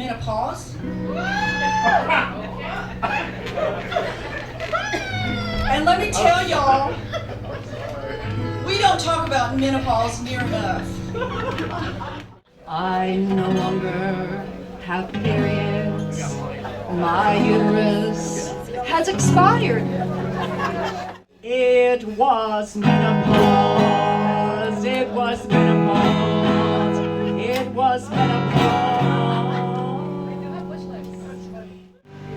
menopause. And let me tell y'all, we don't talk about menopause near enough. I no longer have periods. My uterus has expired. It was menopause. It was menopause. It was menopause.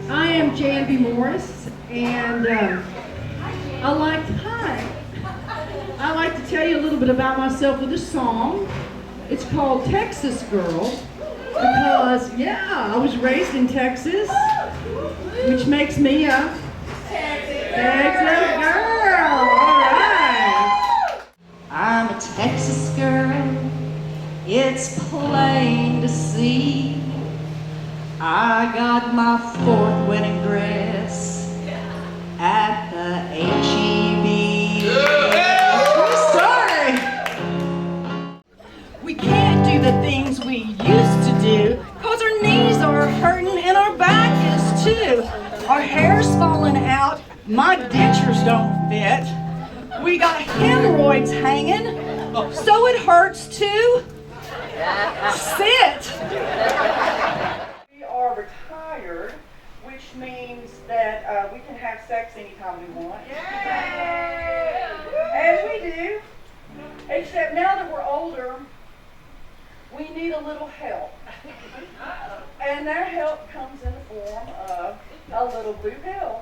I am Jan B. Morris, and I like to tell you a little bit about myself with a song. It's called Texas Girl, because I was raised in Texas, which makes me a Texas girl. All right. I'm a Texas girl, it's plain to see. I got my 4th wedding dress at the H-E-B. Sorry! We can't do the things we used to do, cause our knees are hurting and our back is too. Our hair's falling out, my dentures don't fit. We got hemorrhoids hanging, so it hurts to sit. We are retired, which means that we can have sex anytime we want. As we do, except now that we're older, we need a little help. And that help comes in the form of a little blue pill.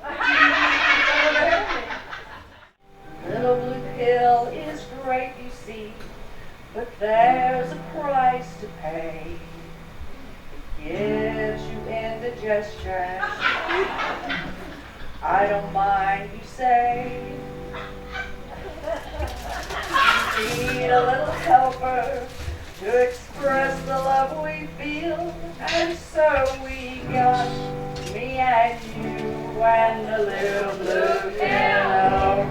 Little blue pill is great, you see, but there's a price to pay. It gives you indigestion. I don't mind, you say. You need a little helper to express the love we feel, and so we got me and you and the little blue pill.